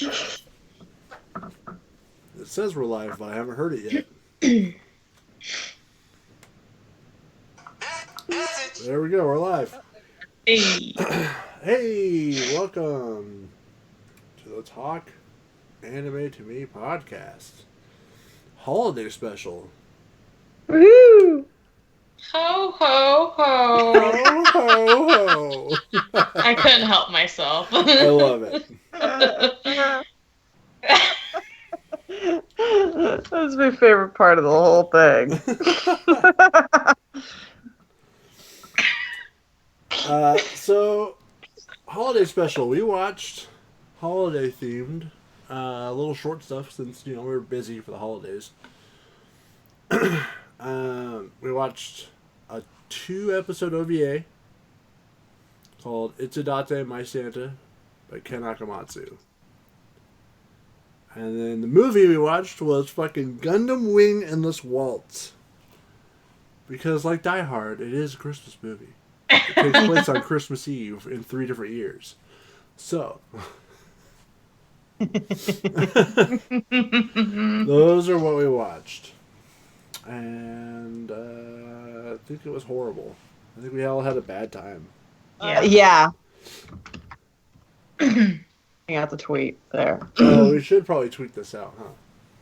It says we're live, but I haven't heard it yet. There we go, we're live. Hey. Hey, welcome to the Talk Anime to Me podcast. Holiday special. Woo! Ho, ho, ho. Ho, ho, ho. I couldn't help myself. I love it. That's my favorite part of the whole thing. So, holiday special. We watched holiday themed, little short stuff since, we were busy for the holidays. We watched a 2-episode OVA called Itsudatte, My Santa by Ken Akamatsu. And then the movie we watched was fucking Gundam Wing Endless Waltz. Because, like Die Hard, it is a Christmas movie. It takes place on Christmas Eve in 3 different years. So, those are what we watched. And I think it was horrible. I think we all had a bad time. Yeah. I got the tweet there. Oh, we should probably tweet this out, huh?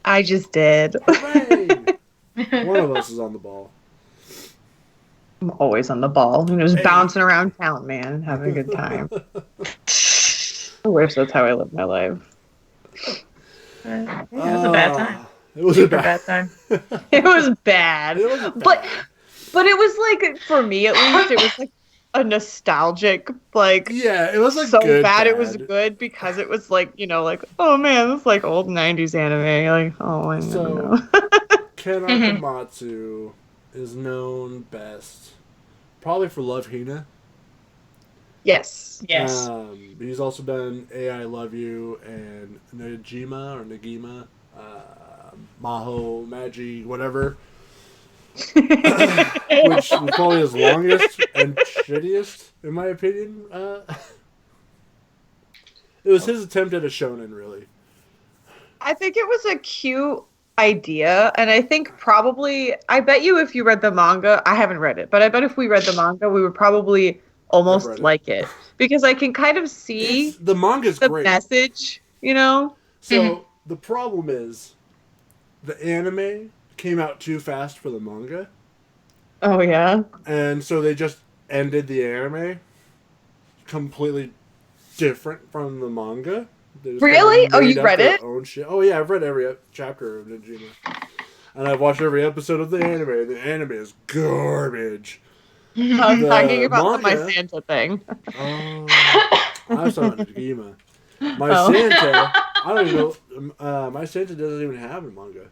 I just did. Hooray! One of us is on the ball. I'm always on the ball. I'm just bouncing around town, man, having a good time. I wish that's how I live my life. Yeah, it was a bad time. It was a bad time. It was bad. It was bad. But it was like, for me at least, it was like a nostalgic, like, yeah, it was like so good, bad it was good because it was like, like, oh man, this is like old 90s anime. Like, oh, I don't know. Ken Akamatsu is known best probably for Love Hina. Yes. Yes. He's also done AI Love You and Nagima, Maho, Magi, whatever. Which was probably his longest and shittiest, in my opinion. It was his attempt at a shonen, really. I think it was a cute idea, and I think probably, I bet you if you read the manga, I haven't read it, but I bet if we read the manga, we would probably almost like it. Because I can kind of see the manga's the great. Message, So, the problem is, the anime came out too fast for the manga. Oh, yeah? And so they just ended the anime completely different from the manga. Really? Oh, you read it? Own shit. Oh, yeah, I've read every chapter of Nagima. And I've watched every episode of the anime. The anime is garbage. I'm talking about the My Santa thing. Oh, I was talking about Nagima. Santa, I don't even know. My Santa doesn't even have a manga.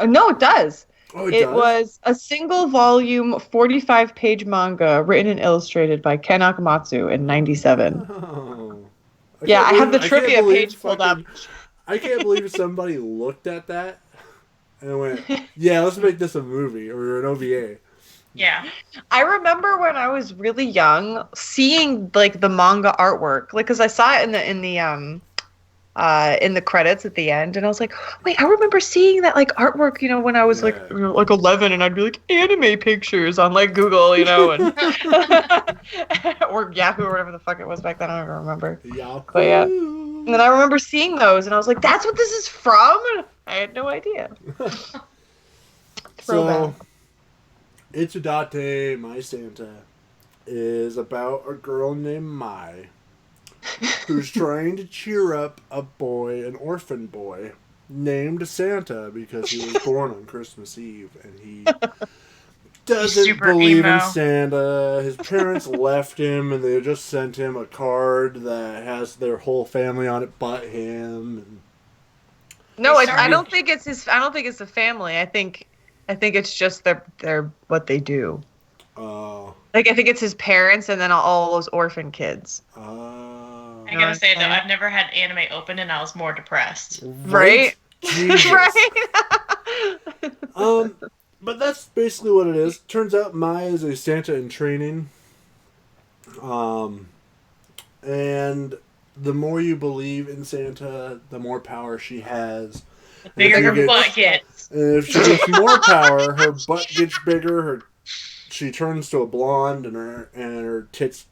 No, it does. Oh, it does? Was a single volume, 45-page manga written and illustrated by Ken Akamatsu in 97. Oh. I have the trivia page pulled up. I can't believe somebody looked at that and went, yeah, let's make this a movie or an OVA. Yeah. I remember when I was really young seeing like the manga artwork, like because I saw it in the credits at the end, and I was like, wait, I remember seeing that like artwork, when I was like 11, and I'd be like, anime pictures on like Google, and or Yahoo or whatever the fuck it was back then. I don't even remember. Yahoo. But yeah, and then I remember seeing those, and I was like, that's what this is from. I had no idea. So, Itsudatte, My Santa, is about a girl named Mai who's trying to cheer up an orphan boy named Santa because he was born on Christmas Eve and he doesn't believe in Santa. His parents left him and they just sent him a card that has their whole family on it but him. No, I don't think it's his. I don't think it's the family. I think it's just their what they do. Oh. Like I think it's his parents and then all those orphan kids. I gotta say though, I've never had anime open and I was more depressed. Right? Right. But that's basically what it is. Turns out Mai is a Santa in training. And the more you believe in Santa, the more power she has. The bigger her butt gets. And if she gets more power, her butt gets bigger. She turns to a blonde, and her tits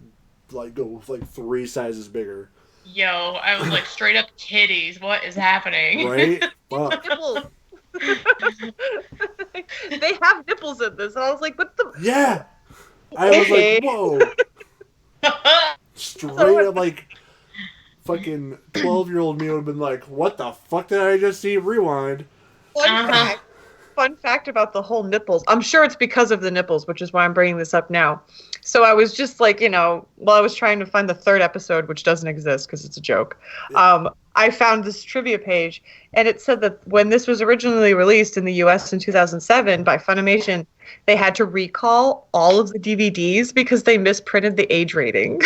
go 3 sizes bigger. Yo, I was like, straight up titties. What is happening? Right? Fuck. Nipples. They have nipples in this, and I was like, "What the?" Yeah. I was like, "Whoa!" Straight up, fucking 12-year-old me would have been like, "What the fuck did I just see?" Rewind. Fun fact about the whole nipples. I'm sure it's because of the nipples, which is why I'm bringing this up now. So I was just I was trying to find the 3rd episode, which doesn't exist because it's a joke. Yeah. I found this trivia page, and it said that when this was originally released in the U.S. in 2007 by Funimation, they had to recall all of the DVDs because they misprinted the age rating.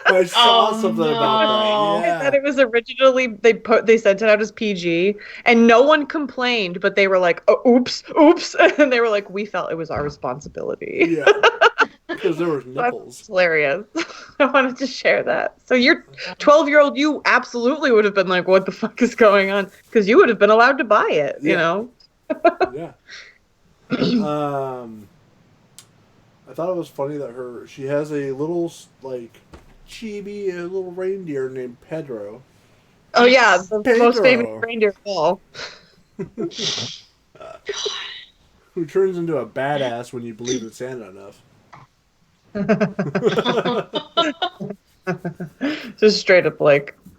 I saw something about that. Yeah. That it was originally they sent it out as PG, and no one complained, but they were like, "Oh, oops," and they were like, "We felt it was our responsibility." Yeah, because there was nipples. That's hilarious. I wanted to share that. So your 12-year-old you absolutely would have been like, "What the fuck is going on?" Because you would have been allowed to buy it. Yeah. You know. Yeah. I thought it was funny that she has a little chibi, a little reindeer named Pedro. Oh yeah, the Pedro. most famous reindeer of all. Who turns into a badass when you believe in Santa enough. Just straight up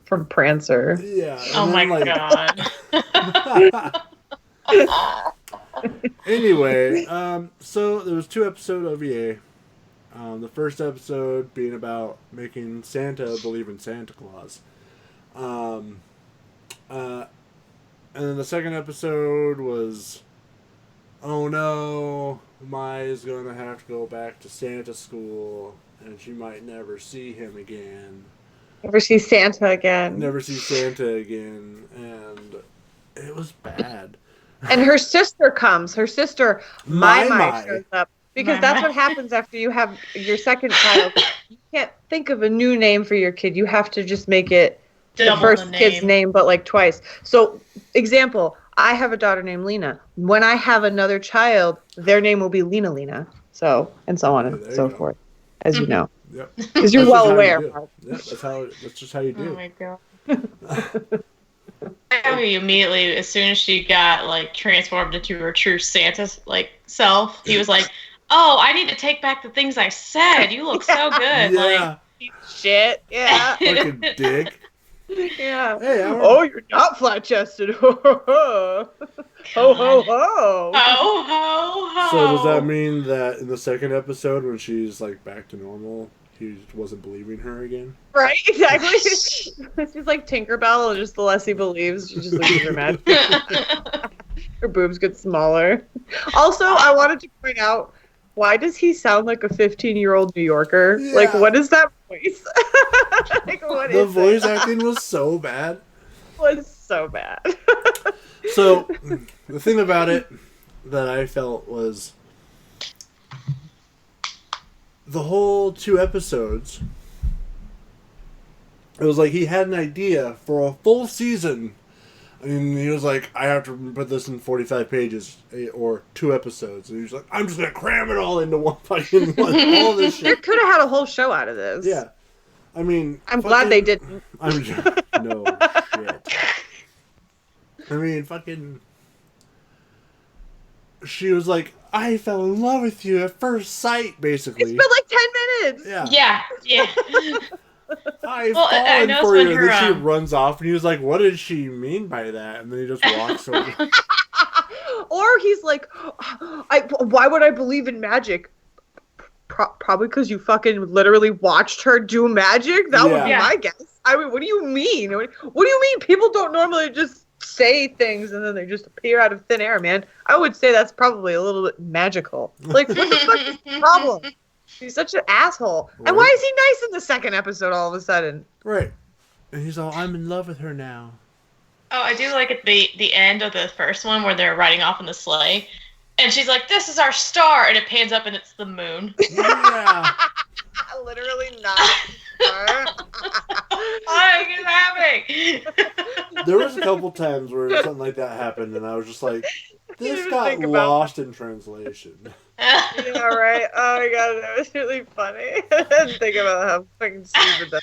from Prancer. Yeah. Oh my god. Anyway, so there was 2 episode OVA. The first episode being about making Santa believe in Santa Claus. And then the second episode was, oh no, Mai's gonna have to go back to Santa school, and she might never see him again. Never see Santa again. Never see Santa again, and it was bad. And her sister comes. Her sister, Mai, shows up. Because that's what happens after you have your second child. You can't think of a new name for your kid. You have to just make it the first kid's name, but twice. So, example, I have a daughter named Lena. When I have another child, their name will be Lena. So, and so on and so forth, as you know. Yep. Because you're well aware. Yeah, that's just how you do. Oh my god. I immediately, as soon as she got transformed into her true Santa self, he was like, "Oh, I need to take back the things I said. You look so good." Yeah. Shit. Yeah. Fucking dick. Yeah. Hey, oh, you're not flat chested. Ho ho ho. Ho ho ho. Ho ho ho. So does that mean that in the second episode, when she's back to normal, he wasn't believing her again? Right, exactly. She's like Tinkerbell, just the less he believes, she just loses her magic. Her boobs get smaller. Also, I wanted to point out, why does he sound like a 15-year-old New Yorker? Yeah. What is that voice? The voice acting was so bad. It was so bad. So, the thing about it that I felt was the whole 2 episodes, it was he had an idea for a full season. And he was like, I have to put this in 45 pages or 2 episodes. And he was like, I'm just going to cram it all into one fucking all this shit. They could have had a whole show out of this. Yeah. I mean, I'm glad they didn't. I'm just, no shit. I mean, fucking. She was like, I fell in love with you at first sight, basically. It's been 10 minutes. Yeah. I've fallen for you. And then she runs off, and he was like, what did she mean by that? And then he just walks away. Or he's like, why would I believe in magic? Probably because you fucking literally watched her do magic. That would be my guess. I mean, what do you mean? What do you mean? People don't normally just say things and then they just appear out of thin air, man. I would say that's probably a little bit magical. What the fuck is the problem? He's such an asshole. Right. And why is he nice in the second episode all of a sudden? Right. And he's all, I'm in love with her now. Oh, I do like at the end of the first one where they're riding off in the sleigh. And she's like, this is our star. And it pans up and it's the moon. Yeah. Literally not. What is happening? There was a couple times where something like that happened, and I was just like, this even got think about lost in translation. Yeah, right. Oh my god, that was really funny. I didn't think about how fucking stupid that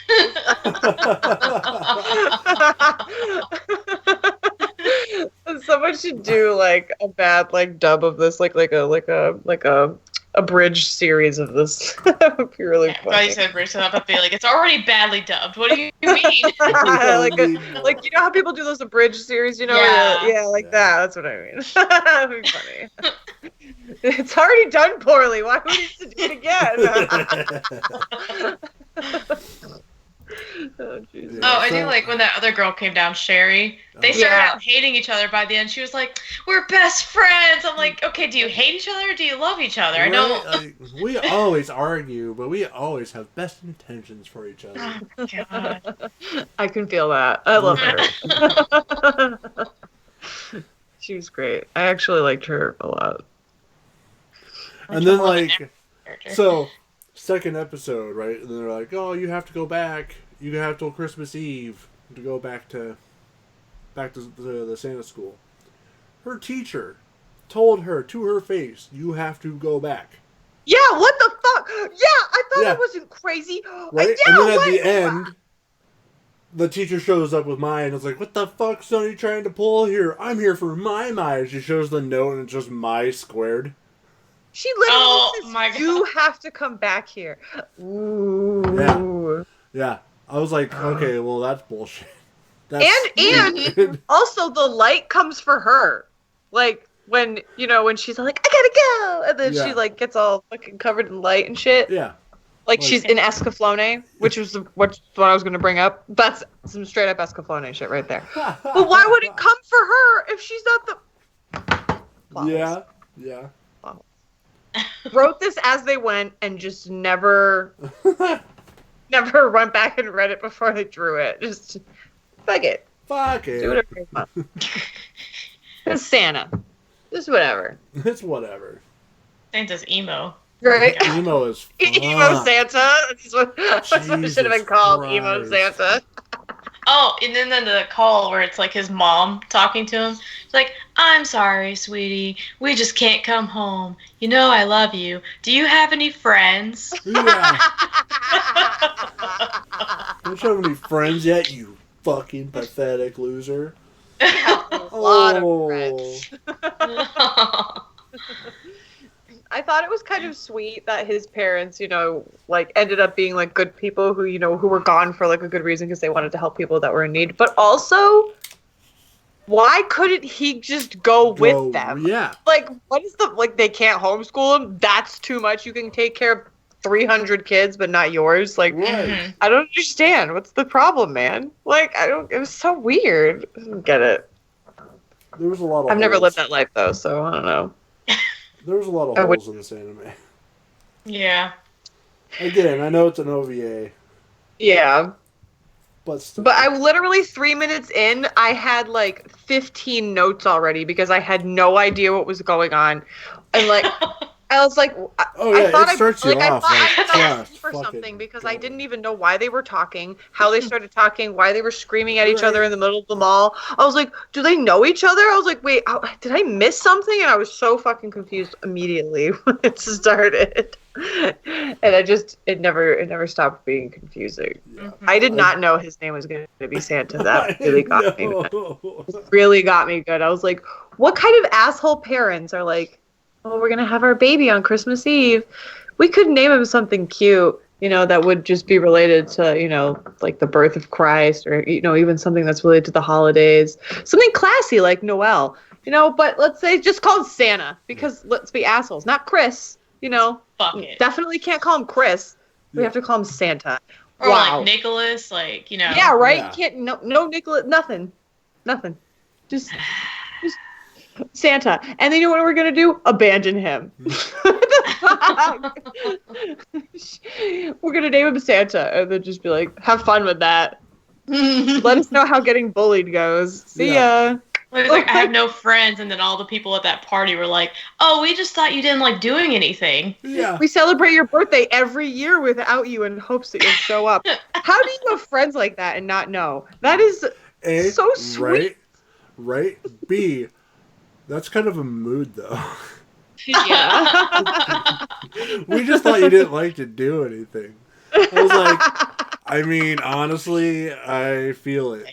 is. Someone should do like a bad like dub of this, like a abridged series of this. That would be really Yeah, I thought funny. you said Bruce up and be like, it's already badly dubbed. What do you mean? like you know how people do those abridged series, you know? Yeah. Yeah, like that. That's what I mean. That would be funny. It's already done poorly. Why would he do it again? Oh, Jesus. Oh, I do like when that other girl came down, Sherry. They started out hating each other by the end. She was like, "We're best friends." I'm like, "Okay, do you hate each other or do you love each other?" I know. Like, we always argue, but we always have best intentions for each other. Oh, God. I can feel that. I love her. She was great. I actually liked her a lot. And then, like, so, second episode, right? And they're like, oh, you have to go back. You have till Christmas Eve to go back to the Santa school. Her teacher told her to her face, you have to go back. Yeah, what the fuck? Yeah, I thought I wasn't crazy. Right? Yeah, and then at the end, the teacher shows up with Mai and is like, what the fuck son are you trying to pull here? I'm here for Mai. She shows the note and it's just Mai squared. She literally says, you have to come back here. Ooh. Yeah. I was like, okay, well, that's bullshit. And also the light comes for her. Like, when she's like, I gotta go! And then she, like, gets all fucking covered in light and shit. Yeah. Like, she's in Escaflowne, which was what I was gonna bring up. That's some straight up Escaflowne shit right there. But why would it come for her if she's not the... Flawless. Yeah. Wrote this as they went and just never went back and read it before they drew it. Just fuck it. Do whatever you want. It's Santa. Just whatever. It's whatever. Santa's emo. Right? Emo is fun. Emo Santa. That's what it should have been called. Christ. Emo Santa. Oh, and then the call where it's like his mom talking to him. It's like, I'm sorry, sweetie. We just can't come home. You know I love you. Do you have any friends? Yeah. Don't you have any friends yet, you fucking pathetic loser? A lot of friends. I thought it was kind of sweet that his parents, like ended up being like good people who were gone for like a good reason because they wanted to help people that were in need. But also, why couldn't he just go with them? Yeah. Like, what is they can't homeschool him? That's too much. You can take care of 300 kids, but not yours. Like, right. I don't understand. What's the problem, man? Like, it was so weird. I don't get it. There was a lot of I've never lived that life though, so I don't know. There was a lot of holes in this anime. Yeah. Again, I know it's an OVA. Yeah. But still. But I literally 3 minutes in, I had like 15 notes already because I had no idea what was going on. And like, I was like, I thought it starts you off. I fell for something because I didn't even know why they were talking, how they started talking, why they were screaming at each other in the middle of the mall. I was like, do they know each other? I was like, wait, did I miss something? And I was so fucking confused immediately when it started. And it never stopped being confusing. Yeah. I did not know his name was going to be Santa. That really got me good. It really got me good. I was like, what kind of asshole parents are like, oh, we're going to have our baby on Christmas Eve. We could name him something cute, that would just be related to, like the birth of Christ or, even something that's related to the holidays. Something classy like Noel, but let's say just call him Santa because let's be assholes. Not Chris, Fuck it. Definitely can't call him Chris. We have to call him Santa. Or like Nicholas, like, Yeah, right? Yeah. Can't, no Nicholas, nothing. Just Santa. And then you know what we're going to do? Abandon him. We're going to name him Santa and then just be like, have fun with that. Let us know how getting bullied goes. See ya. Well, he's like, I have no friends, and then all the people at that party were like, "Oh, we just thought you didn't like doing anything." Yeah. We celebrate your birthday every year without you in hopes that you'll show up. How do you have friends like that and not know? That is A, so sweet. Right. B, that's kind of a mood, though. Yeah. We just thought you didn't like to do anything. I was like, I mean, honestly, I feel it.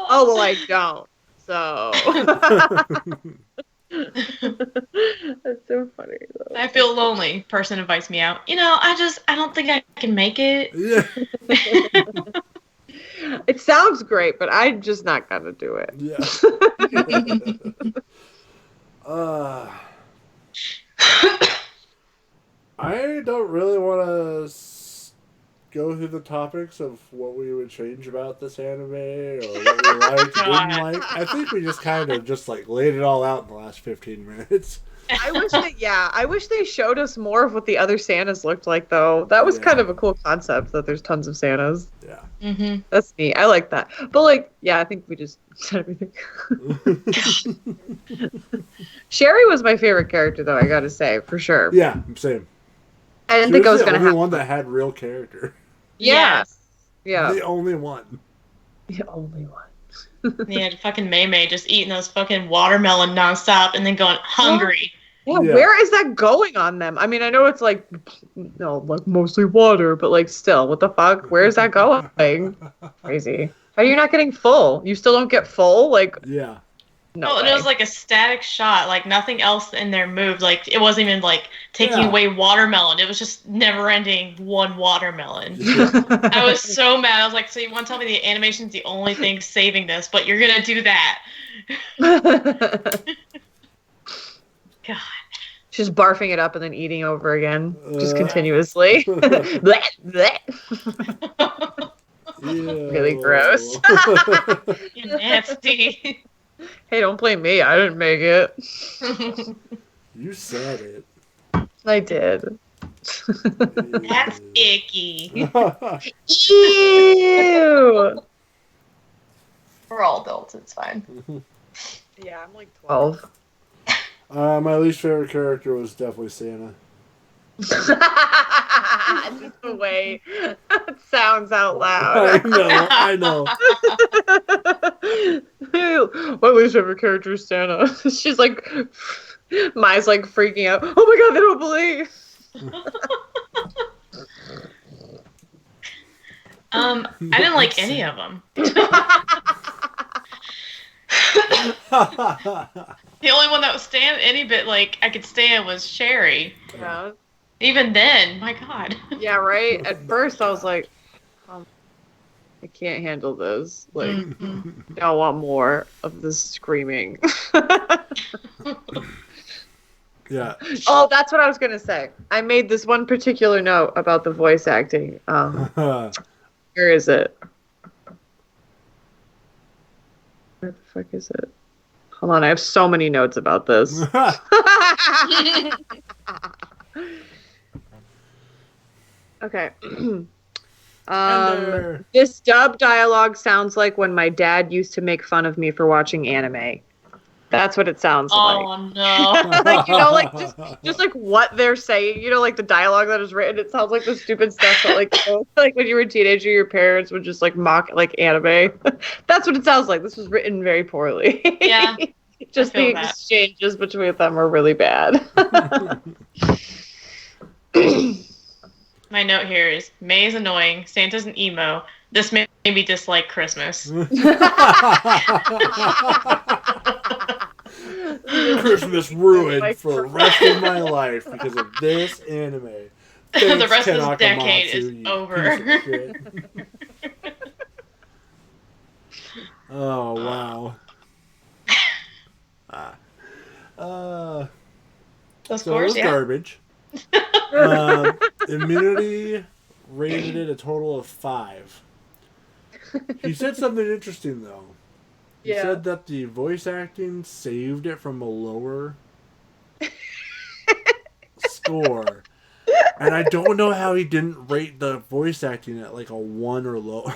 Oh, well, I don't. So. That's so funny, though. I feel lonely. Person invites me out. I don't think I can make it. Yeah. It sounds great, but I'm just not gonna do it. Yeah. I don't really want to go through the topics of what we would change about this anime or what we liked, didn't like. I think we just kind of just like laid it all out in the last 15 minutes. I wish they showed us more of what the other Santas looked like, though. That was kind of a cool concept that there's tons of Santas. Yeah. Mm-hmm. That's neat. I like that. But like, yeah, I think we just said everything. Sherry was my favorite character, though. I gotta say, for sure. Yeah, same. I didn't think I was the gonna only have one that had real character. Yeah. Yes. Yeah. The only one. The only one. Yeah, fucking May just eating those fucking watermelon nonstop and then going hungry. Yeah, Yeah. where is that going on them? I mean, I know it's like, like mostly water, but like still, what the fuck? Where is that going? Crazy. How are you not getting full? You still don't get full? Like, Yeah. no. Oh, and way. it was like a static shot. Like nothing else in there moved. Like it wasn't even like taking Yeah. away watermelon. It was just never ending one watermelon. I was so mad. I was like, so you want to tell me the animation's the only thing saving this, but you're gonna do that? God. Just barfing it up and then eating over again, just Uh. continuously. Blech, blech. Really gross. You're nasty. Hey, don't blame me. I didn't make it. You said it. I did. That's icky. Ew. We're all adults. It's fine. Yeah, I'm like 12. My least favorite character was definitely Santa. Just the way it sounds out loud. I know. My least favorite character is Santa. She's like, Mai's like freaking out. Oh my god, they don't believe. I didn't like any of them. The only one that was any bit like I could stand was Sherry. Yeah. Even then, my God. Yeah, right? At first I was like, I can't handle this. Like, I want more of this screaming. Yeah. Oh, that's what I was gonna say. I made this one particular note about the voice acting. Where is it? Where the fuck is it? Hold on, I have so many notes about this. Okay. This dub dialogue sounds like when my dad used to make fun of me for watching anime. That's what it sounds like. Oh no. Like, like just like what they're saying, like the dialogue that is written, it sounds like the stupid stuff that like like when you were a teenager, your parents would just like mock like anime. That's what it sounds like. This was written very poorly. Yeah. Just the exchanges between them are really bad. My note here is May is annoying, Santa's an emo. This made me dislike Christmas. Christmas ruined for the rest of my life because of this anime. Thanks, The rest of Ken this decade Akamatsu, is you over. piece of shit. Oh wow. Those So it scores, was yeah. garbage. Immunity rated it a total of 5. He said something interesting though. He said that the voice acting saved it from a lower score. And I don't know how he didn't rate the voice acting at like a 1 or lower.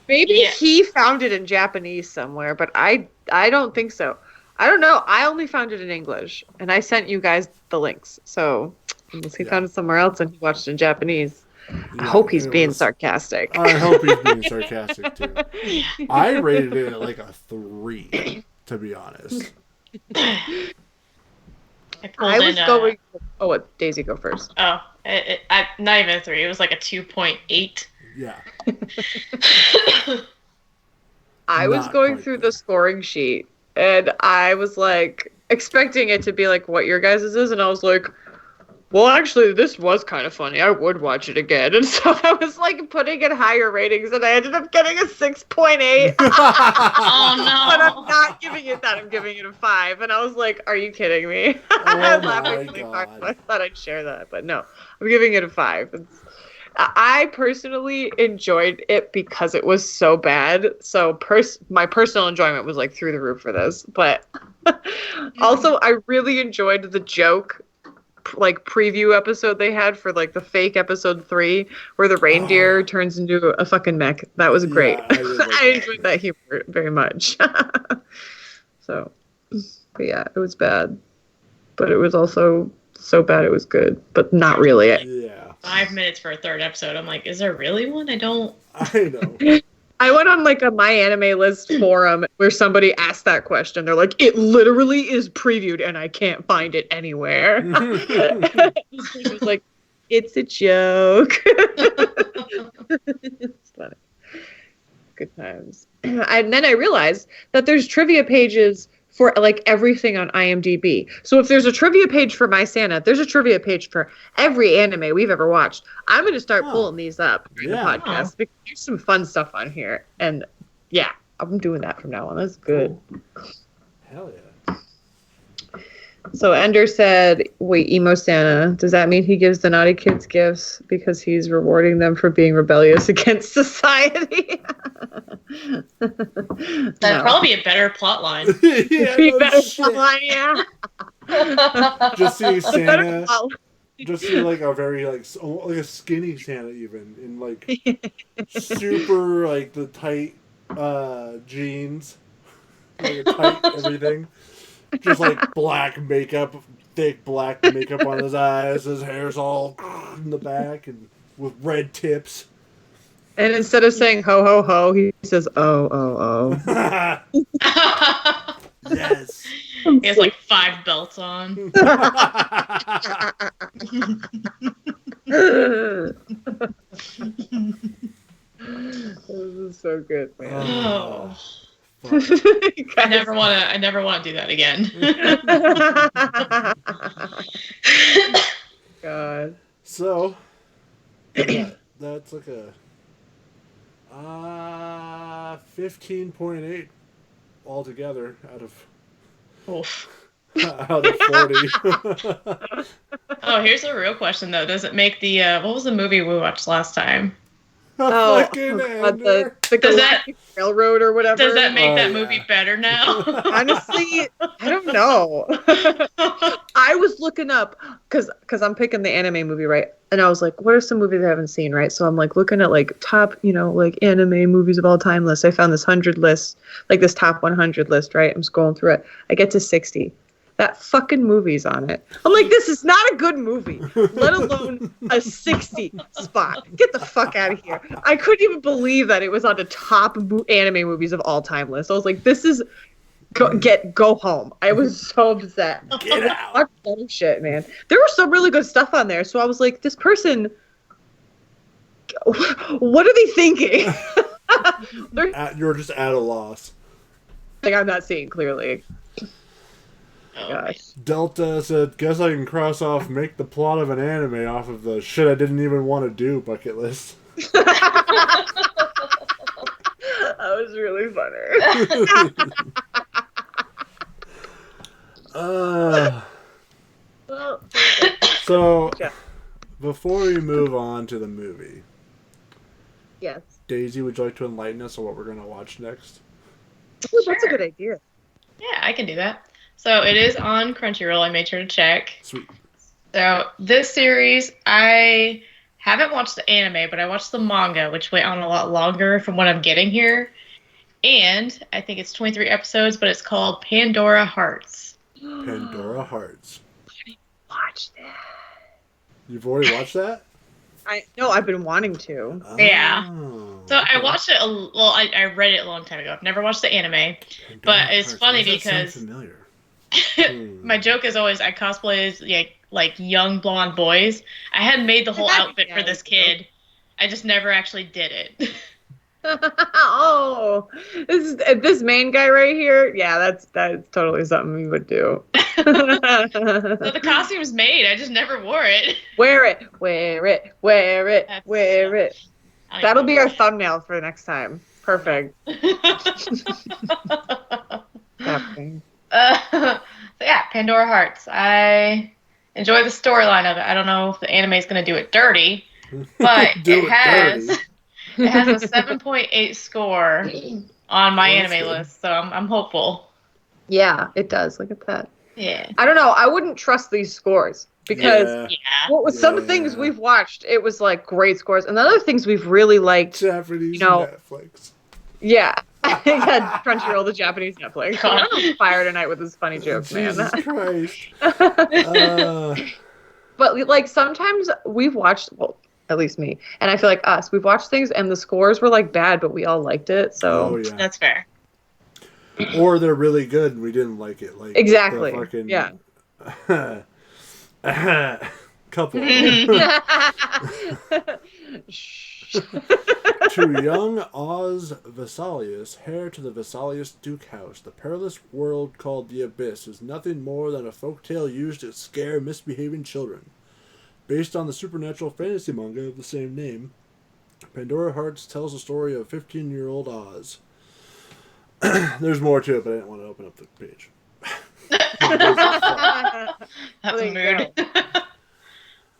Maybe he found it in Japanese somewhere, but I don't think so. I don't know. I only found it in English, and I sent you guys the links. So unless he found it somewhere else and he watched it in Japanese, I hope he's being sarcastic. I hope he's being sarcastic too. I rated it at like a 3, to be honest. I was going. Oh, what? Daisy, go first. Oh, not even a 3. It was like a 2.8. Yeah. I was going through the scoring sheet, and I was like expecting it to be like what your guys' is, and I was like, well, actually, this was kind of funny. I would watch it again. And so I was like putting in higher ratings, and I ended up getting a 6.8. Oh, no. But I'm not giving it that. I'm giving it a 5. And I was like, are you kidding me? I was laughing really hard. I thought I'd share that. But no, I'm giving it a 5. I personally enjoyed it because it was so bad. So my personal enjoyment was like through the roof for this. But also, I really enjoyed the joke like preview episode they had for like the fake episode 3 where the reindeer turns into a fucking mech. That was great. Yeah, I enjoyed that humor very much. So, but yeah, it was bad, but it was also so bad it was good, but not really. Yeah. 5 minutes for a 3rd episode. I'm like, is there really one? I know. I went on like a My Anime List forum where somebody asked that question. They're like, it literally is previewed and I can't find it anywhere. She was like, it's a joke. It's funny. Good times. And then I realized that there's trivia pages for like everything on IMDb. So if there's a trivia page for My Santa, there's a trivia page for every anime we've ever watched. I'm going to start pulling these up during the podcast because there's some fun stuff on here. And yeah, I'm doing that from now on. That's good. Cool. Hell yeah. So Ender said, wait, emo Santa, does that mean he gives the naughty kids gifts because he's rewarding them for being rebellious against society? That'd probably be a better plot line. Yeah. Just see Santa. Just see like a very like a skinny Santa even in like super like the tight jeans, like tight everything. Just like black makeup, thick black makeup on his eyes. His hair's all in the back and with red tips. And instead of saying ho ho ho, he says oh oh oh. Yes. He has like 5 belts on. This is so good, man. Oh. I never want to do that again. God. So that's like a 15.8 altogether out of 40. Oh, here's a real question though. Does it make the what was the movie we watched last time? The Galactic Railroad or whatever. Does that make that movie better now? Honestly, I don't know. I was looking up because I'm picking the anime movie, right? And I was like, what are some movies I haven't seen, right? So I'm like looking at like top, like anime movies of all time list. I found this 100 list, like this top 100 list, right? I'm scrolling through it. I get to 60. That fucking movie's on it. I'm like, this is not a good movie, let alone a 60 spot. Get the fuck out of here. I couldn't even believe that it was on the top anime movies of all time list. I was like, this is go home. I was so upset. Get out. Fuck shit, man. There was some really good stuff on there. So I was like, this person, what are they thinking? You're just at a loss. Like, I'm not seeing clearly. Gosh. Delta said, guess I can cross off make the plot of an anime off of the shit I didn't even want to do bucket list. That was really funny. So, before we move on to the movie, yes, Daisy, would you like to enlighten us on what we're going to watch next? Ooh, that's a good idea. Yeah, I can do that. So it is on Crunchyroll. I made sure to check. Sweet. So this series, I haven't watched the anime, but I watched the manga, which went on a lot longer from what I'm getting here. And I think it's 23 episodes, but it's called Pandora Hearts. Pandora Hearts. Watch that. You've already watched that? No, I've been wanting to. Yeah. Oh, So okay. I watched it. I read it a long time ago. I've never watched the anime, Pandora but it's Hearts. funny Why does that sound because familiar? my joke is always I cosplay as like young blonde boys. I had made the whole outfit for this kid. I just never actually did it. Oh, this main guy right here. Yeah, that's totally something we would do. So the costume's made. I just never wore it. Wear it, wear it, wear it, wear it. That'll be our thumbnail for next time. Perfect. Happening. So yeah, Pandora Hearts. I enjoy the storyline of it. I don't know if the anime is going to do it dirty, but it has a 7.8 score on my anime list, so I'm hopeful. Yeah, it does. Look at that. Yeah. I don't know. I wouldn't trust these scores because with some things we've watched, it was like great scores, and the other things we've really liked. Japanese Netflix. Yeah. Yeah, Crunchyroll, the Japanese Netflix. I'm on fire tonight with this funny jokes, man. Jesus Christ. But like sometimes we've watched, well, at least me, and I feel like us, we've watched things and the scores were like bad, but we all liked it. So that's fair. Or they're really good and we didn't like it. Like exactly. Fucking, yeah. Couple. To young Oz Vesalius, heir to the Vesalius Duke House, the perilous world called the Abyss is nothing more than a folktale used to scare misbehaving children. Based on the supernatural fantasy manga of the same name, Pandora Hearts tells the story of 15-year-old Oz. There's more to it, but I didn't want to open up the page. That's a mood.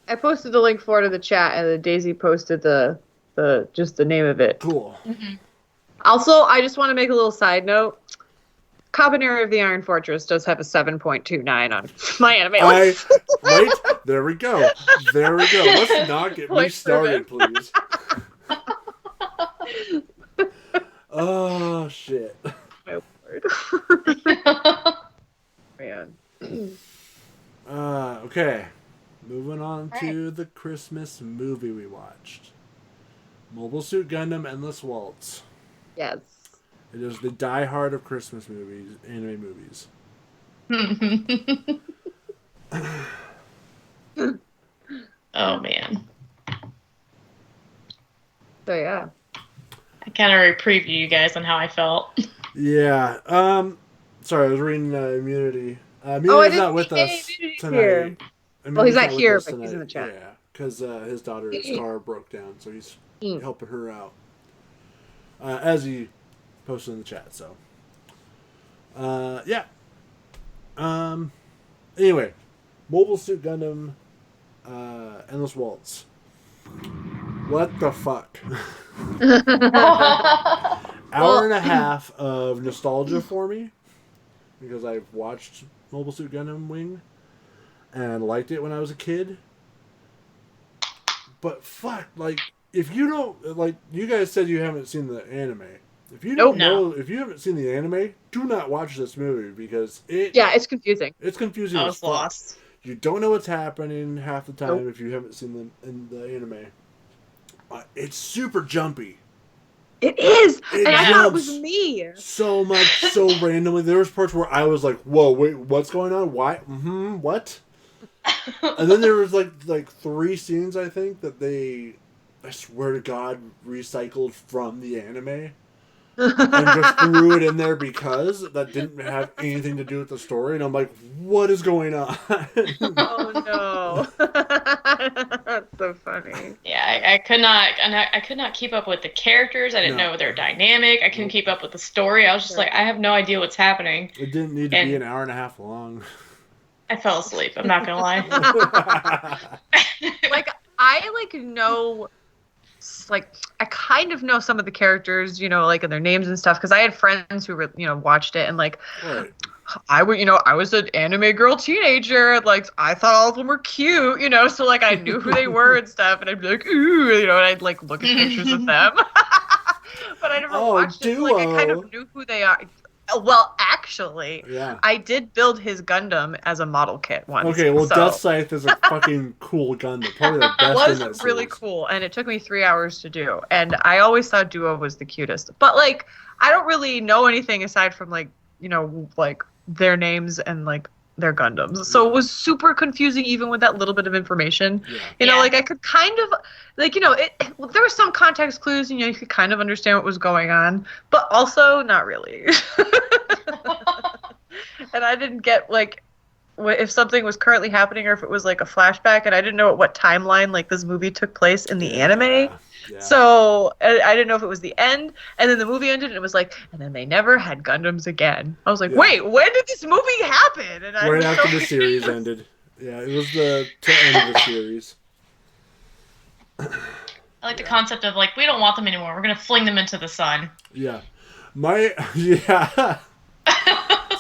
I posted the link for it in the chat, and then Daisy posted the just the name of it. Cool. Mm-hmm. Also, I just want to make a little side note. Cabanera of the Iron Fortress does have a 7.29 on my anime list. Right? There we go. There we go. Let's not get me started, please. Oh, shit. My word. Man. Okay. Moving on to the Christmas movie we watched. Mobile Suit Gundam Endless Waltz. Yes. It is the diehard of Christmas movies, anime movies. Oh, man. So, yeah. I kind of preview you guys on how I felt. Yeah. Sorry, I was reading Immunity. Immunity's not with us tonight. Well, he's not here, but he's in the chat. Yeah, because his daughter's car broke down, so he's helping her out. As he posted in the chat, so. Yeah. Anyway, Mobile Suit Gundam Endless Waltz. What the fuck? Hour and a half of nostalgia for me, because I've watched Mobile Suit Gundam Wing and liked it when I was a kid. But fuck, like, if you don't, like, you guys said you haven't seen the anime. If you don't know, if you haven't seen the anime, do not watch this movie because it's confusing. It's confusing. I was lost. You don't know what's happening half the time if you haven't seen the anime. It's super jumpy. It is, and I thought it was me. So much, so randomly. There was parts where I was like, "Whoa, wait, what's going on? Why? What?" And then there was like 3 scenes I think that I swear to God, recycled from the anime. And just threw it in there because that didn't have anything to do with the story. And I'm like, what is going on? Oh no. That's so funny. Yeah, I could not keep up with the characters. I didn't know their dynamic. I couldn't keep up with the story. I was just like, I have no idea what's happening. It didn't need to be an hour and a half long. I fell asleep, I'm not gonna lie. I know, I kind of know some of the characters, and their names and stuff, because I had friends who were, watched it, and I was an anime girl teenager. Like, I thought all of them were cute, so like I knew who they were and stuff, and I'd be like, ooh, and I'd like look at pictures of them. But I never watched it, so like I kind of knew who they are. Well, actually, I did build his Gundam as a model kit once. Okay, well, Death Scythe is a fucking cool Gundam. Probably the best in that series. It was really cool, and it took me 3 hours to do. And I always thought Duo was the cutest. But, like, I don't really know anything aside from, like, like, their names and, like, their Gundams. So it was super confusing even with that little bit of information. Yeah. Like, I could kind of, like, there were some context clues, and, you could kind of understand what was going on. But also, not really. And I didn't get, like, if something was currently happening or if it was, like, a flashback, and I didn't know at what timeline, like, this movie took place in the anime. Yeah. So I didn't know if it was the end, and then the movie ended, and it was like, and then they never had Gundams again. I was like, wait, when did this movie happen? And right after the series ended. Yeah, it was the end of the series. I like the concept of, like, we don't want them anymore. We're going to fling them into the sun. Yeah.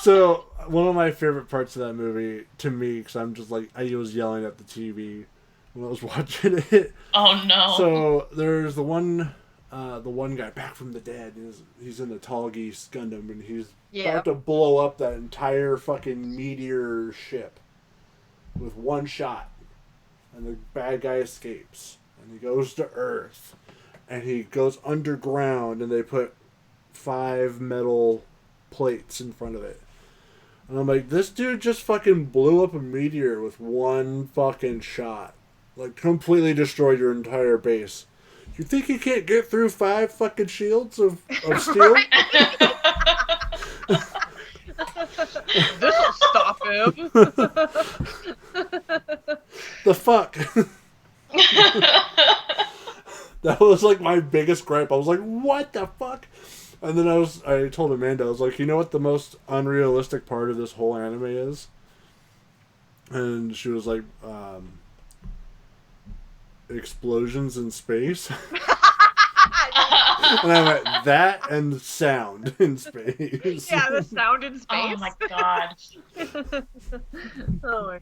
So, one of my favorite parts of that movie, to me, because I'm just like, I was yelling at the TV when I was watching it. Oh, no. So, there's the one guy back from the dead. He's in the Tall Geese Gundam, and he's about to blow up that entire fucking meteor ship with one shot. And the bad guy escapes. And he goes to Earth. And he goes underground, and they put 5 metal plates in front of it. And I'm like, this dude just fucking blew up a meteor with one fucking shot. Like, completely destroyed your entire base. You think he can't get through 5 fucking shields of steel? This'll stop him. The fuck? That was like my biggest gripe. I was like, what the fuck? And then I told Amanda, I was like, you know what the most unrealistic part of this whole anime is? And she was like, explosions in space. And I went, that and sound in space. Yeah, the sound in space. Oh my god. Oh my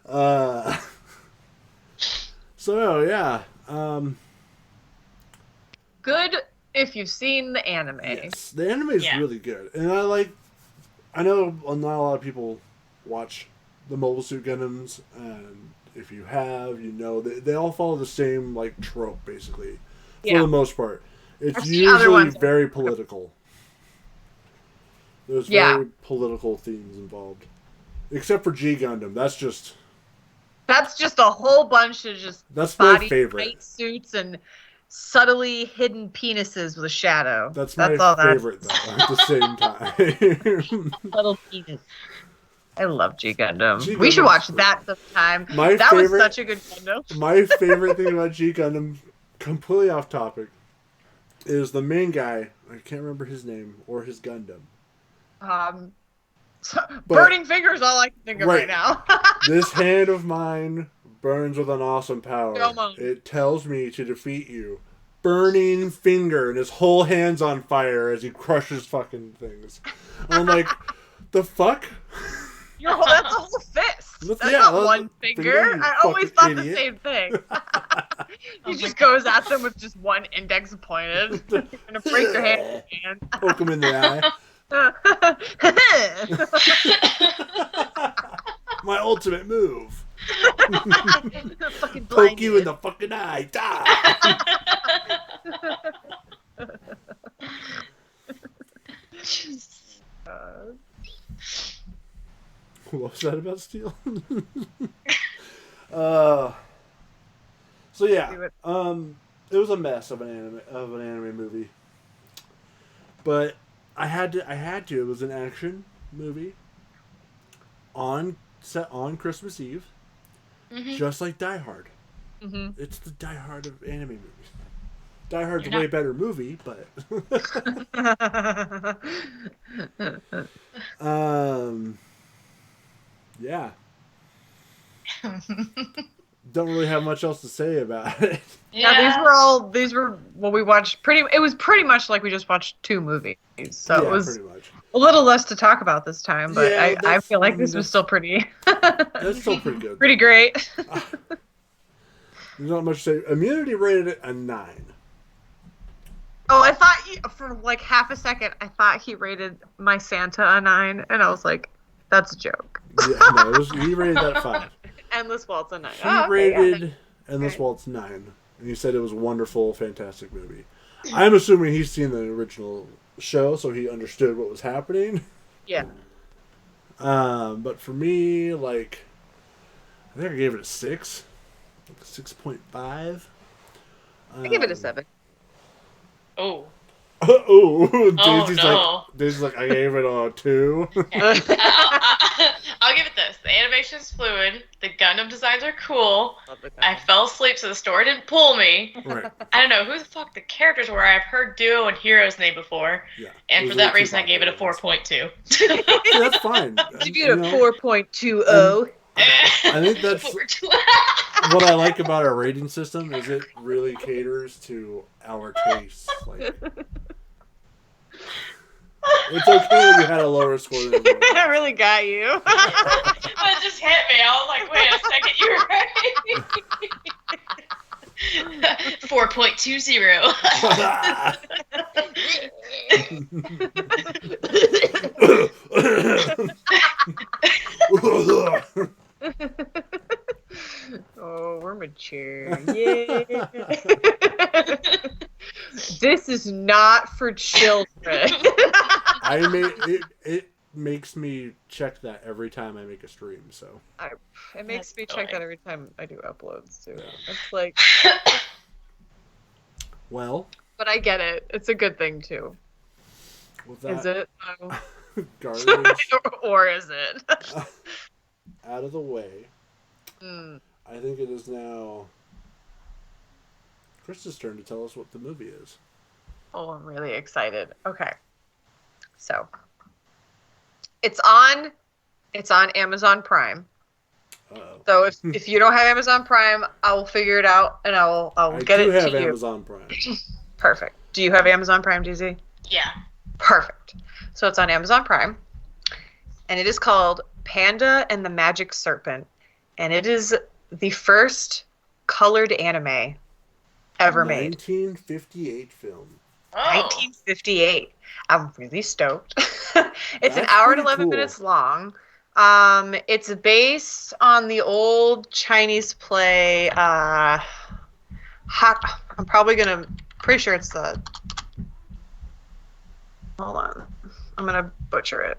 god. So yeah. Good if you've seen the anime. Yes, the anime is really good, and I know not a lot of people watch the Mobile Suit Gundams, and if you have, they all follow the same like trope basically, for the most part. It's usually very political. There's very political themes involved, except for G Gundam. That's just a whole bunch of just my favorite. Tight suits and subtly hidden penises with a shadow. That's my favorite, though, at the same time. Little penis. I love G Gundam. We should watch that sometime. That was such a good Gundam. My favorite thing about G Gundam, completely off topic, is the main guy. I can't remember his name or his Gundam. Burning Finger's all I can think of right now. This hand of mine burns with an awesome power. It tells me to defeat you. Burning Finger, and his whole hand's on fire as he crushes fucking things. And I'm like, the fuck? That's a whole fist. That's not one finger. I always thought the same thing. He just goes at them with just one index pointed. You're gonna break their hand. Poke him in the eye. My ultimate move. Poke you in the fucking eye. Die. What was that about Steel? So yeah, it was a mess of an anime movie, but I had to. It was an action movie set on Christmas Eve, just like Die Hard. Mm-hmm. It's the Die Hard of anime movies. Die Hard's a way better movie, but yeah. Don't really have much else to say about it. Yeah, these were what we watched. It was pretty much like we just watched 2 movies. So it was pretty much. A little less to talk about this time, but Yeah, I feel like this was still pretty. That's still pretty good. Pretty great. There's not much to say. Immunity rated it a 9. Oh, I thought for like half a second, I thought he rated My Santa a 9, and I was like, that's a joke. Yeah, no, he rated that 5. Endless Waltz a 9. He rated Endless Waltz 9, and he said it was a wonderful, fantastic movie. I'm assuming he's seen the original show, so he understood what was happening. Yeah. But for me, like, I think I gave it a 6, like 6.5. I give it a 7. Oh. Daisy's like, I gave it a 2. I'll give it this. The animation's fluid. The Gundam designs are cool. I fell asleep, so the story didn't pull me. Right. I don't know who the fuck the characters were. I've heard Duo and Hero's name before. Yeah. And for that reason, I gave it a 4.2. Yeah, that's fine. Give you a 4.20. I think that's what I like about our rating system is it really caters to our tastes. Like, it's okay that you had a lower score than everyone else. I really got you. That just hit me. I was like, wait a second, you were right. 4.20. Oh, we're mature. Yeah. This is not for children. It makes me check that every time I make a stream. So it makes me check that every time I do uploads too. It's like, well, but I get it. It's a good thing too. Is it? Garbage. Or is it? Out of the way. I think it is now Krista's turn to tell us what the movie is. Oh, I'm really excited. Okay. So it's on Amazon Prime. Uh-oh. So if you don't have Amazon Prime, I will figure it out and I'll get it to you. I do have Amazon Prime. Perfect. Do you have Amazon Prime, DZ? Yeah. Perfect. So it's on Amazon Prime, and it is called Panda and the Magic Serpent, and it is the first colored anime ever made. 1958 film. Oh. 1958. I'm really stoked. It's an hour and 11 minutes long. It's based on the old Chinese play. I'm pretty sure it's the. Hold on, I'm gonna butcher it.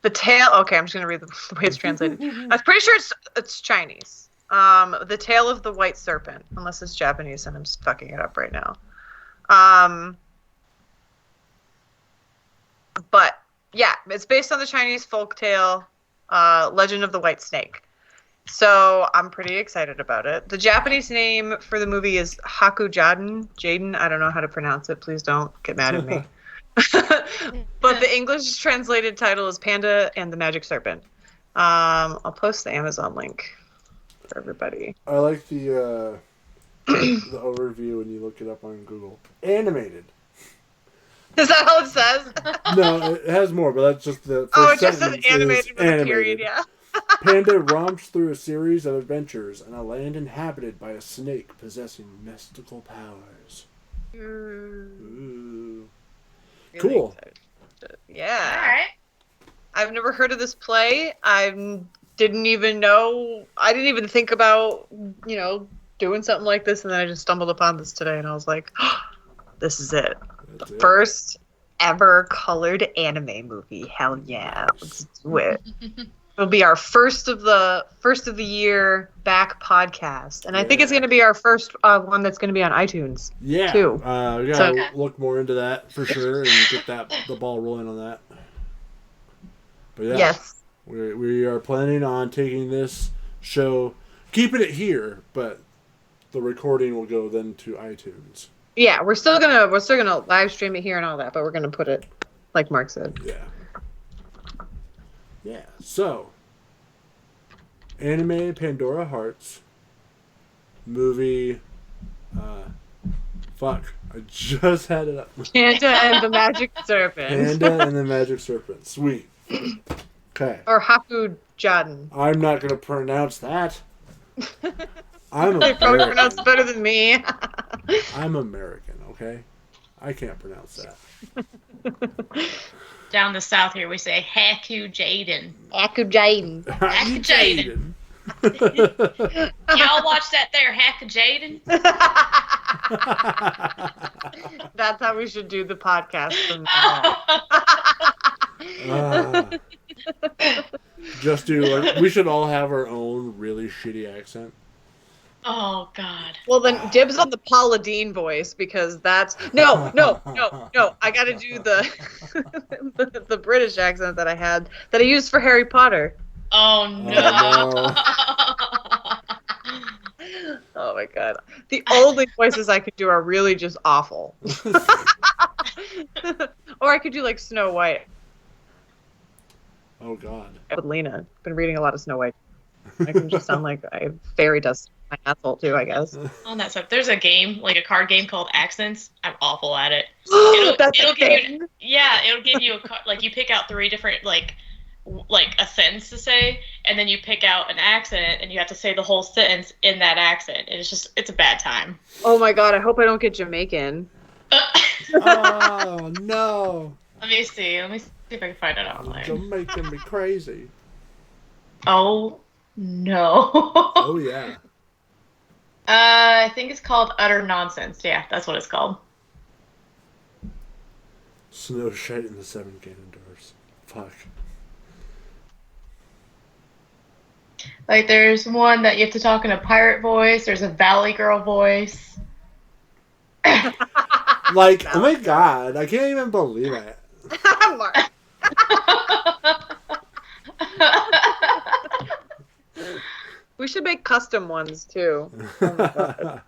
The Tale. Okay, I'm just gonna read the way it's translated. I'm pretty sure it's Chinese. The Tale of the White Serpent, unless it's Japanese, and I'm just fucking it up right now. But yeah, it's based on the Chinese folktale, Legend of the White Snake. So I'm pretty excited about it. The Japanese name for the movie is Jaden. I don't know how to pronounce it. Please don't get mad at me. But the English translated title is Panda and the Magic Serpent. I'll post the Amazon link for everybody. I like the overview when you look it up on Google. Animated. Is that all it says? No, it has more, but that's just the first Oh, it just says sentence animated with a period, yeah. Panda romps through a series of adventures in a land inhabited by a snake possessing mystical powers. Ooh. Really cool. Excited. Yeah. All right. I've never heard of this play. I didn't even think about, doing something like this, and then I just stumbled upon this today, and I was like, oh, this is it. That's the first ever colored anime movie. Hell yeah. Let's do it. It'll be our first of the year back podcast, and I think it's going to be our first one that's going to be on iTunes. Yeah, too. We gotta look more into that for sure and get the ball rolling on that. But yeah, yes, we are planning on taking this show, keeping it here, but the recording will go then to iTunes. Yeah, we're still gonna live stream it here and all that, but we're gonna put it like Mark said. Yeah. So, anime Pandora Hearts, movie, I just had it up. Panda and the Magic Serpent. Panda and the Magic Serpent. Sweet. Okay. Or Haku Jaden. I'm not going to pronounce that. I'm They probably American. pronounce better than me. I'm American, okay? I can't pronounce that. Down the south here, we say Haku Jaden. Haku Jaden. Haku Jaden. Y'all watch that there, Haku Jaden? That's how we should do the podcast from now on. Just do, like, we should all have our own really shitty accent. Oh, God. Well, then dibs on the Paula Deen voice, because that's... No. I gotta do the British accent that I used for Harry Potter. Oh, no. Oh, my God. The only voices I could do are really just awful. Or I could do, like, Snow White. Oh, God. With Lena. Been reading a lot of Snow White. I can just sound like I have fairy dust in my asshole, too, I guess. On that stuff, there's a game, like a card game called Accents. I'm awful at it. It'll give you, it'll give you like, you pick out 3 different, like a sentence to say, and then you pick out an accent, and you have to say the whole sentence in that accent. And it's a bad time. Oh my God, I hope I don't get Jamaican. Oh, no. Let me see if I can find it online. Jamaican me crazy. Oh, no. Oh, yeah. I think it's called Utter Nonsense. Yeah, that's what it's called. Snow shite in the 7 Ganondorfs. Fuck. Like, there's one that you have to talk in a pirate voice. There's a Valley Girl voice. Like, oh my God, I can't even believe it. Mark. We should make custom ones, too. Oh my God.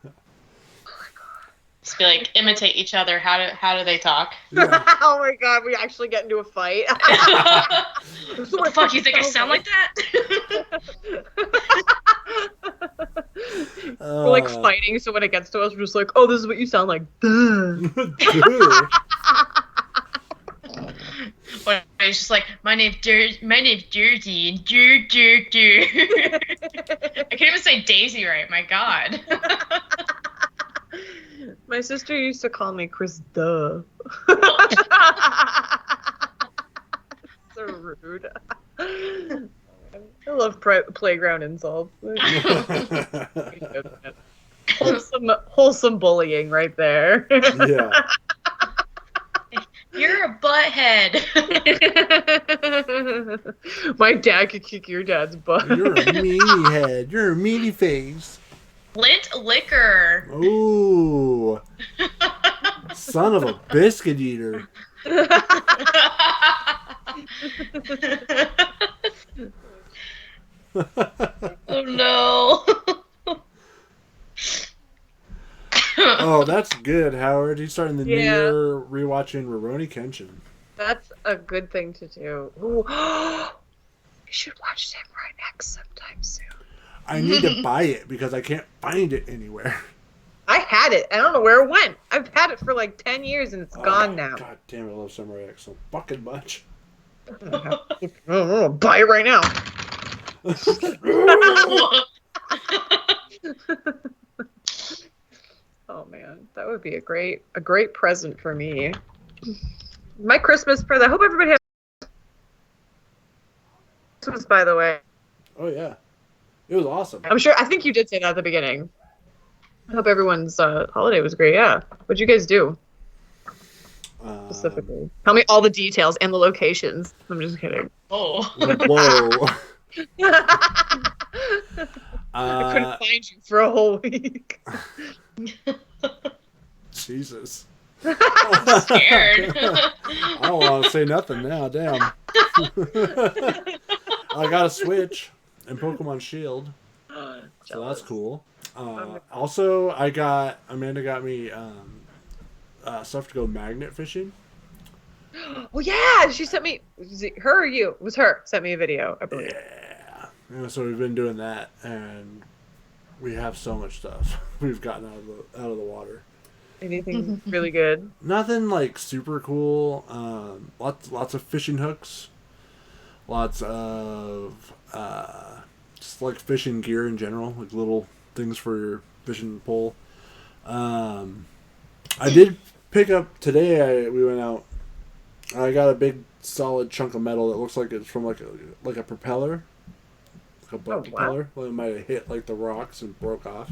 Just be like, imitate each other. How do they talk? Yeah. Oh my God, we actually get into a fight. What the fuck, you think I sound like that? We're like fighting, so when it gets to us, we're just like, oh, this is what you sound like. Duh. When it's just like, my name's Jersey, and I can't even say Daisy right, my God. My sister used to call me Chris Duh. So rude. I love playground insults. Wholesome bullying right there. Yeah. You're a butthead. My dad could kick your dad's butt. You're a meanie head. You're a meanie face. Lint liquor. Ooh. Son of a biscuit eater. Oh no. Oh, that's good, Howard. He's starting the new year rewatching Rurouni Kenshin. That's a good thing to do. Ooh. We should watch Samurai X sometime soon. I need to buy it because I can't find it anywhere. I had it. I don't know where it went. I've had it for like 10 years and it's gone now. God damn it, I love Samurai X so fucking much. Buy it right now. Oh man, that would be a great present for me. My Christmas present. I hope everybody has Christmas, by the way. Oh yeah, it was awesome. I'm sure. I think you did say that at the beginning. I hope everyone's holiday was great. Yeah. What'd you guys do? Specifically, tell me all the details and the locations. I'm just kidding. Oh. Whoa. I couldn't find you for a whole week. Jesus. I'm scared. I don't want to say nothing now. Damn. I got a Switch and Pokemon Shield, so that's cool. Also, Amanda got me stuff to go magnet fishing. Oh yeah, she sent me. Was it her or you? It was her. Sent me a video, I believe. Yeah, so we've been doing that, and we have so much stuff we've gotten out of the water. Anything really good? Nothing like super cool. Lots of fishing hooks. Lots of just like fishing gear in general, like little things for your fishing pole. I did pick up today. We went out. I got a big solid chunk of metal that looks like it's from like a propeller, like a boat propeller. Well, it might have hit like the rocks and broke off.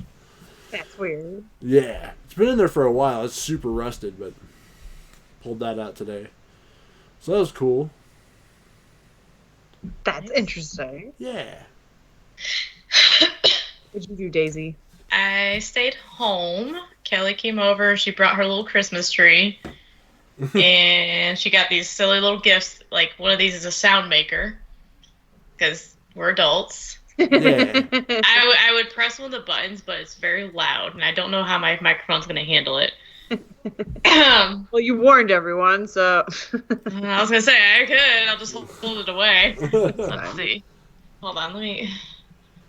That's weird. Yeah, it's been in there for a while. It's super rusted, but pulled that out today. So that was cool. That's interesting. Yeah. What'd you do, Daisy? I stayed home. Kelly came over. She brought her little Christmas tree. And she got these silly little gifts. Like, one of these is a sound maker. Because we're adults. Yeah. I would press one of the buttons, but it's very loud. And I don't know how my microphone's going to handle it. Well, you warned everyone, so... I was going to say, I could. I'll just hold it away. Let's see. Hold on,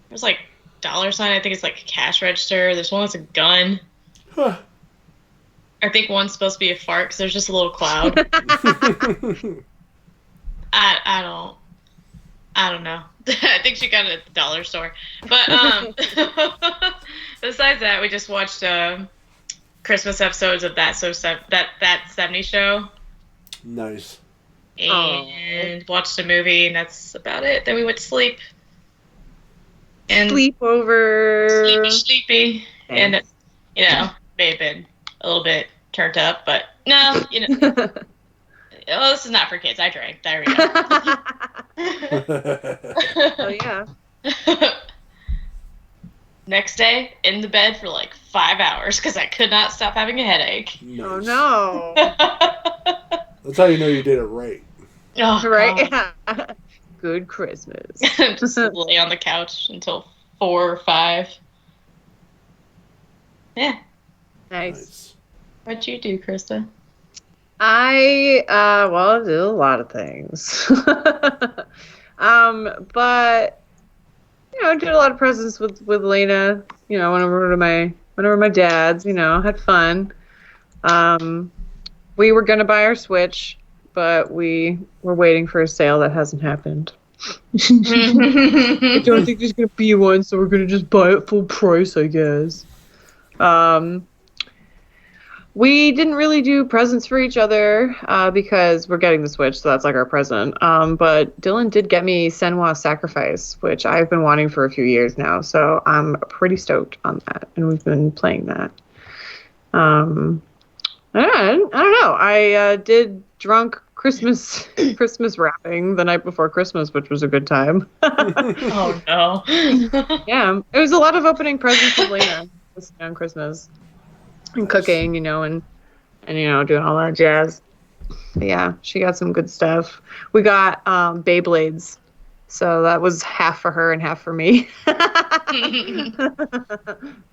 there's like $sign. I think it's like a cash register. There's one that's a gun. Huh. I think one's supposed to be a fart because there's just a little cloud. I don't know. I think she got it at the dollar store. But besides that, we just watched Christmas episodes of that 70s show. Nice. And watched a movie, and that's about it. Then we went to sleep. And Sleepover. Sleepy. And, may have been a little bit turned up, but no, oh, this is not for kids. I drank. There we go. Oh, yeah. Next day, in the bed for like 5 hours because I could not stop having a headache. Nice. Oh, no. That's how you know you did it right. Oh, Right? Good Christmas. Just lay on the couch until 4 or 5. Yeah. Nice. What'd you do, Krista? I did a lot of things. But did a lot of presents with Lena. Went over to my dad's. Had fun. We were gonna buy our Switch, but we were waiting for a sale that hasn't happened. I don't think there's gonna be one, so we're gonna just buy it full price, I guess. We didn't really do presents for each other because we're getting the Switch, so that's like our present. But Dylan did get me Senwa Sacrifice, which I've been wanting for a few years now, so I'm pretty stoked on that, and we've been playing that. I don't know. I did drunk Christmas wrapping the night before Christmas, which was a good time. Oh no! Yeah, it was a lot of opening presents with Lena on Christmas. And cooking, and doing all that jazz. But yeah, she got some good stuff. We got Beyblades, so that was half for her and half for me.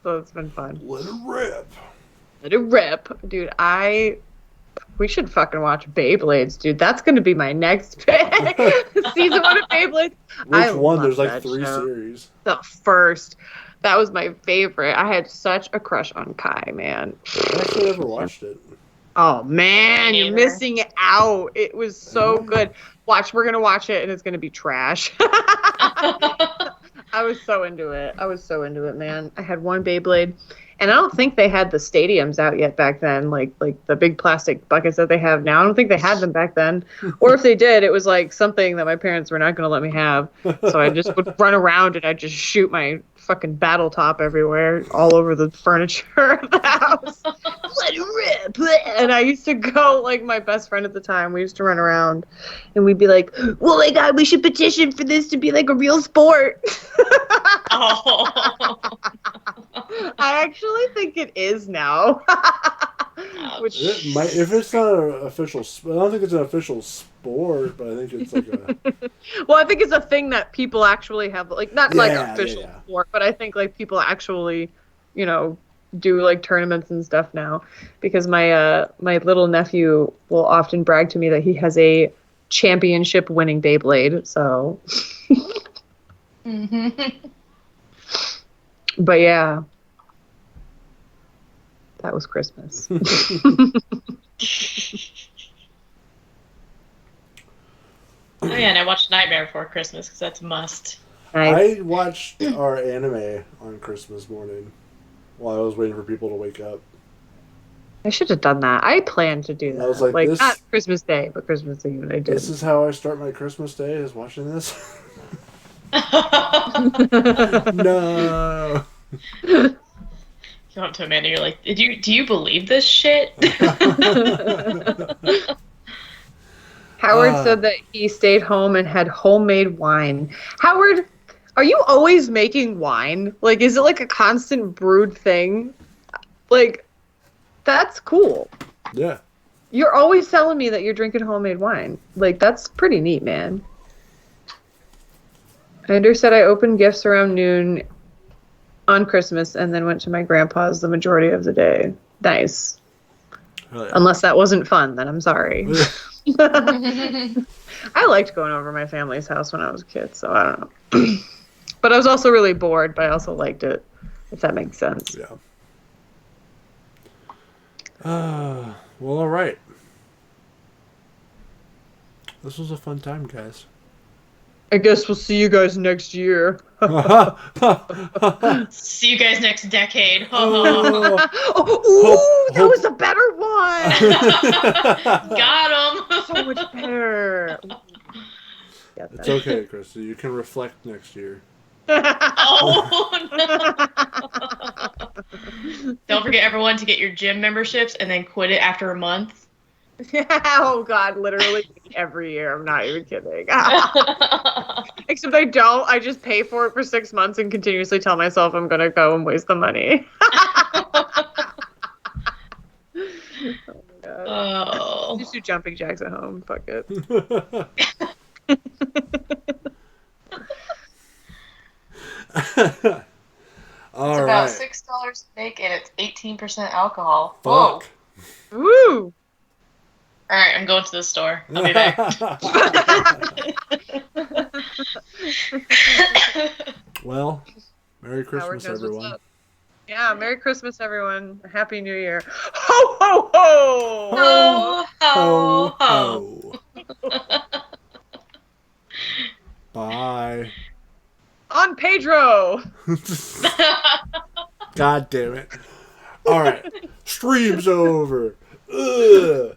So it's been fun. Let it rip. Let it rip, dude. We should fucking watch Beyblades, dude. That's gonna be my next pick. Season 1 of Beyblades. Which one? There's like 3 series. The first. That was my favorite. I had such a crush on Kai, man. I actually never watched it. Oh, man, you're missing out. It was so good. Watch, we're going to watch it, and it's going to be trash. I was so into it. Man. I had one Beyblade, and I don't think they had the stadiums out yet back then, like the big plastic buckets that they have now. I don't think they had them back then. Or if they did, it was like something that my parents were not going to let me have. So I just would run around, and I'd just shoot my fucking battle top everywhere, all over the furniture of the house. Let it rip. And I used to go, like, my best friend at the time, we used to run around, and we'd be like, oh my god, we should petition for this to be like a real sport. Oh. I actually think it is now. Which it might, if it's not an official, I don't think it's an official sport, but I think it's like a. Well, I think it's a thing that people actually have, like, not like official sport, but I think like people actually, do like tournaments and stuff now. Because my little nephew will often brag to me that he has a championship winning Beyblade. So. Mm-hmm. But yeah. That was Christmas. Oh yeah, and I watched Nightmare Before Christmas because that's a must. Nice. I watched our anime on Christmas morning while I was waiting for people to wake up. I should have done that. I planned to do And that. I was like, this- not Christmas Day, but Christmas Eve. I did. This is how I start my Christmas day, is watching this. No. You go up to Amanda, you're like, do you believe this shit? Howard said that he stayed home and had homemade wine. Howard, are you always making wine? Like, is it like a constant brewed thing? Like, that's cool. Yeah. You're always telling me that you're drinking homemade wine. Like, that's pretty neat, man. Ender said I opened gifts around noon on Christmas and then went to my grandpa's the majority of the day. Nice. Oh, yeah. Unless that wasn't fun, then I'm sorry. I liked going over my family's house when I was a kid, so I don't know. But I was also really bored, but I also liked it, if that makes sense. Yeah. Well, all right. This was a fun time, guys. I guess we'll see you guys next year. See you guys next decade. Oh. That was a better one. Got him. So much better. It's okay, Krista. You can reflect next year. Oh, no. Don't forget, everyone, to get your gym memberships and then quit it after a month. Oh, God, literally every year. I'm not even kidding. Except I don't. I just pay for it for 6 months and continuously tell myself I'm going to go and waste the money. Oh, my God. Oh. Just do jumping jacks at home. Fuck it. All It's right. about $6 to make, and it's 18% alcohol. Fuck. Whoa. Woo! All right, I'm going to the store. I'll be back. Well, Merry Howard Christmas, knows what's everyone. up. Yeah, Merry Christmas, everyone. Happy New Year. Ho, ho, ho! Ho, ho, ho. Bye. On Pedro! God damn it. All right. Stream's over. Ugh.